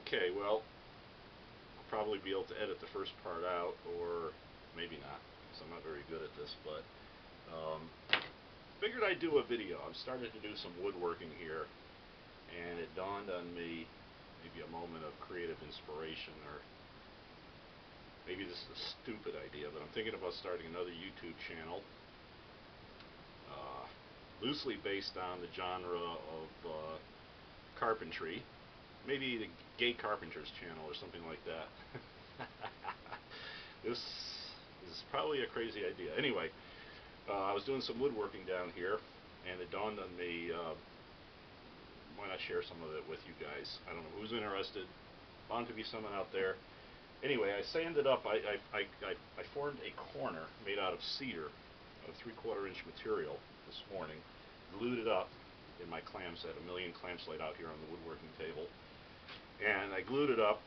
Okay, well, I'll probably be able to edit the first part out, or maybe not, because I'm not very good at this, but figured I'd do a video. I'm starting to do some woodworking here, and it dawned on me, maybe a moment of creative inspiration, or maybe this is a stupid idea, but I'm thinking about starting another YouTube channel, loosely based on the genre of carpentry. Maybe the Gay Carpenters channel or something like that. This is probably a crazy idea. Anyway, I was doing some woodworking down here, and it dawned on me, why not share some of it with you guys? I don't know who's interested. Bound to be someone out there. Anyway, I sanded up. I formed a corner made out of cedar, a 3/4 inch material this morning. Glued it up in my clamps. I had a million clamps laid out here on the woodworking table, and I glued it up.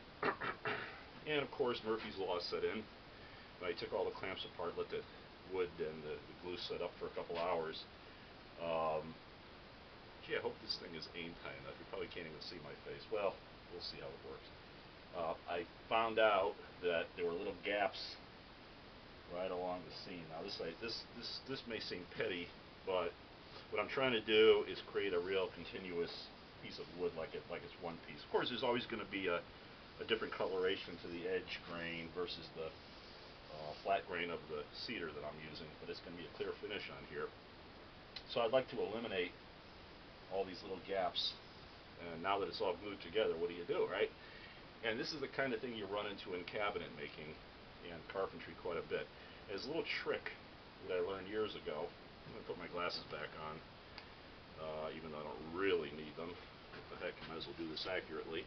And of course, Murphy's Law set in. I took all the clamps apart, let the wood and the glue set up for a couple hours. Gee, I hope this thing is aimed high enough. You probably can't even see my face. Well, we'll see how it works. I found out that there were little gaps right along the seam. Now, this may seem petty, but what I'm trying to do is create a real continuous piece of wood, like it's one piece. Of course, there's always going to be a different coloration to the edge grain versus the flat grain of the cedar that I'm using, but it's going to be a clear finish on here. So I'd like to eliminate all these little gaps. And now that it's all glued together, what do you do, right? And this is the kind of thing you run into in cabinet making and carpentry quite a bit. There's a little trick that I learned years ago. I'm going to put my glasses back on, even though I don't really need them. What the heck, I might as well do this accurately.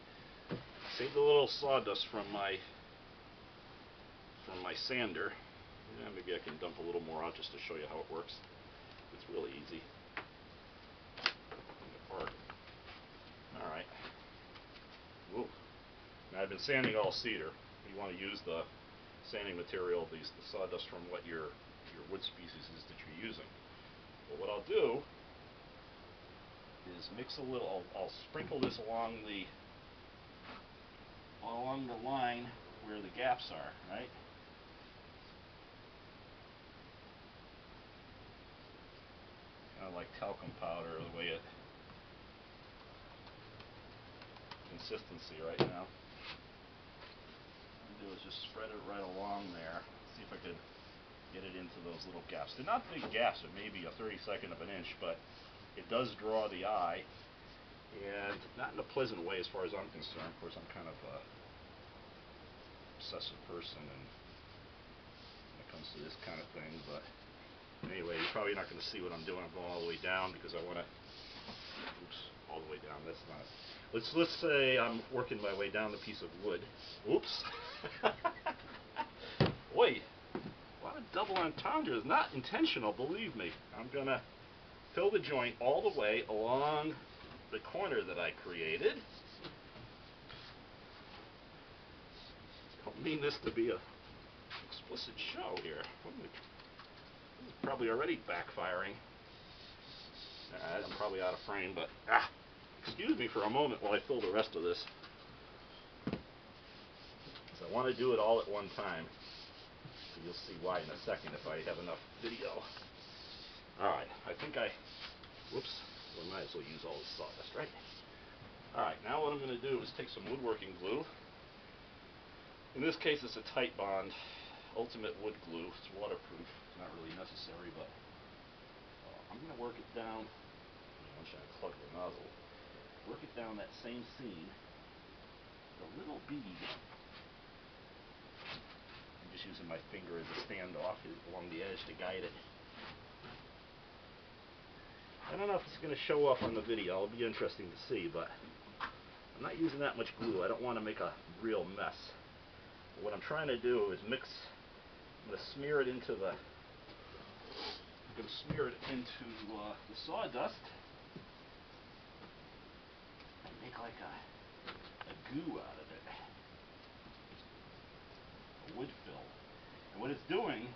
Save the little sawdust from my sander. Yeah, maybe I can dump a little more out just to show you how it works. It's really easy. Alright. Whoa. Now, I've been sanding all cedar. You want to use the sanding material, the sawdust from what your wood species is that you're using. But what I'll do is mix a little. I'll sprinkle this along the line where the gaps are, right? Kind of like talcum powder, the way it consistency right now. What I'll do is just spread it right along there. See if I can get it into those little gaps. They're not big gaps. It may be a 32nd of an inch, but it does draw the eye, and not in a pleasant way as far as I'm concerned. Of course, I'm kind of a obsessive person and when it comes to this kind of thing, but anyway, you're probably not going to see what I'm doing. I'm going all the way down because I want to, oops, all the way down. That's not, let's say I'm working my way down the piece of wood. Oops. Boy, a lot of double entendres. Not intentional, believe me. I'm going to fill the joint all the way along the corner that I created. Don't mean this to be a explicit show here. This is probably already backfiring. I'm probably out of frame, but excuse me for a moment while I fill the rest of this. Because I want to do it all at one time. So you'll see why in a second if I have enough video. Alright, I think whoops, well, I might as well use all this sawdust, right? Alright, now what I'm going to do is take some woodworking glue. In this case, it's a tight bond, ultimate wood glue. It's waterproof. It's not really necessary, but I'm going to work it down. Once I plug the nozzle, work it down that same seam. A little bead. I'm just using my finger as a standoff along the edge to guide it. I don't know if it's going to show up on the video. It'll be interesting to see, but I'm not using that much glue. I don't want to make a real mess. What I'm trying to do is mix. I'm going to smear it into the the sawdust and make like a goo out of it, a wood fill. And what it's doing,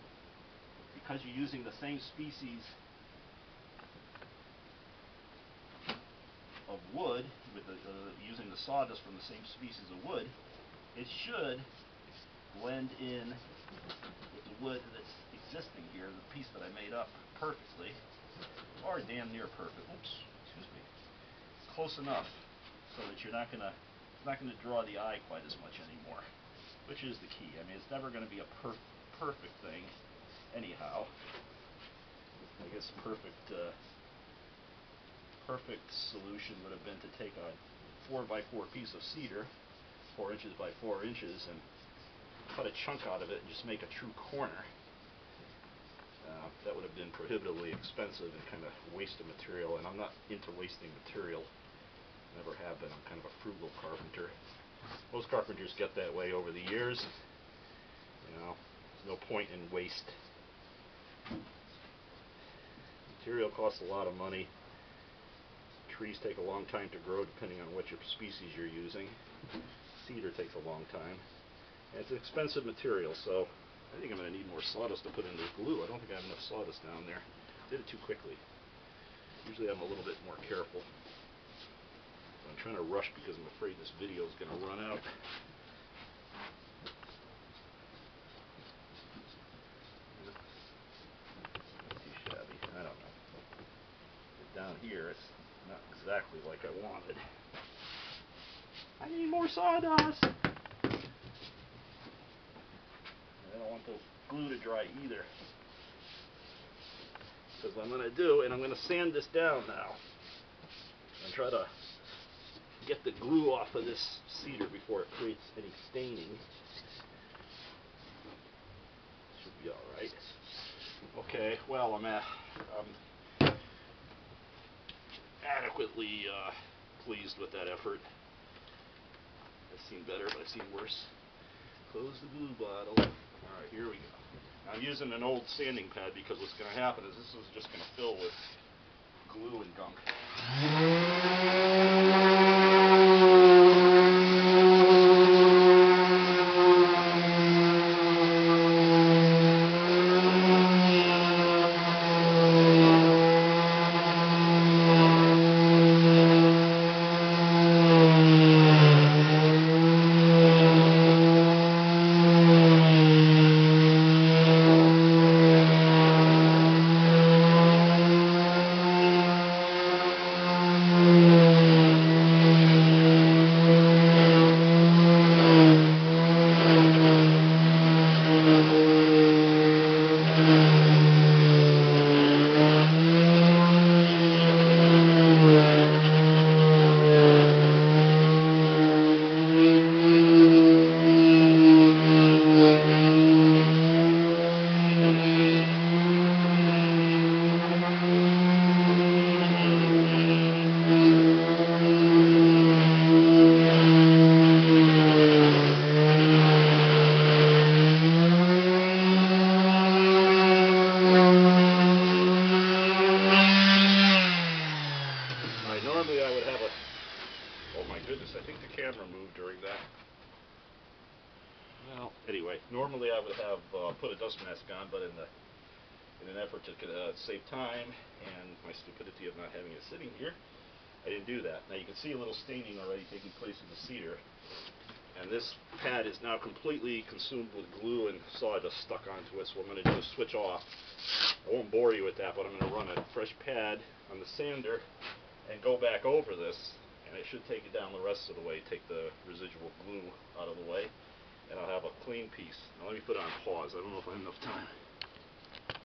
because you're using the same species of wood with using and the sawdust from the same species of wood, it should blend in with the wood that's existing here, the piece that I made up perfectly, or damn near perfect. Oops, excuse me. Close enough so that it's not gonna draw the eye quite as much anymore, which is the key. I mean, it's never going to be a perfect thing, anyhow. I guess perfect solution would have been to take a 4x4 piece of cedar, 4 inches by 4 inches, and cut a chunk out of it and just make a true corner. That would have been prohibitively expensive and kind of waste of material, and I'm not into wasting material. Never have been. I'm kind of a frugal carpenter. Most carpenters get that way over the years. You know, there's no point in waste. Material costs a lot of money. Trees take a long time to grow depending on what your species you're using. Cedar takes a long time. And it's an expensive material, so I think I'm going to need more sawdust to put in this glue. I don't think I have enough sawdust down there. Did it too quickly. Usually I'm a little bit more careful. I'm trying to rush because I'm afraid this video is going to run out. Not too shabby. I don't know. But down here, it's not exactly like I wanted. I need more sawdust. I don't want this glue to dry either. Because what I'm going to do, and I'm going to sand this down now, and try to get the glue off of this cedar before it creates any staining. Should be alright. Okay, well, I'm adequately pleased with that effort. I've seen better, but I've seen worse. Close the glue bottle. Alright, here we go. I'm using an old sanding pad because what's going to happen is this is just going to fill with glue and gunk. Normally I would have a, oh my goodness, I think the camera moved during that. Well, anyway, normally I would have put a dust mask on, but in an effort to save time and my stupidity of not having it sitting here, I didn't do that. Now you can see a little staining already taking place in the cedar, and this pad is now completely consumed with glue and sawdust stuck onto it, so what I'm going to do is switch off. I won't bore you with that, but I'm going to run a fresh pad on the sander and go back over this, and it should take it down the rest of the way, take the residual glue out of the way, and I'll have a clean piece. Now let me put it on pause. I don't know if I have enough time.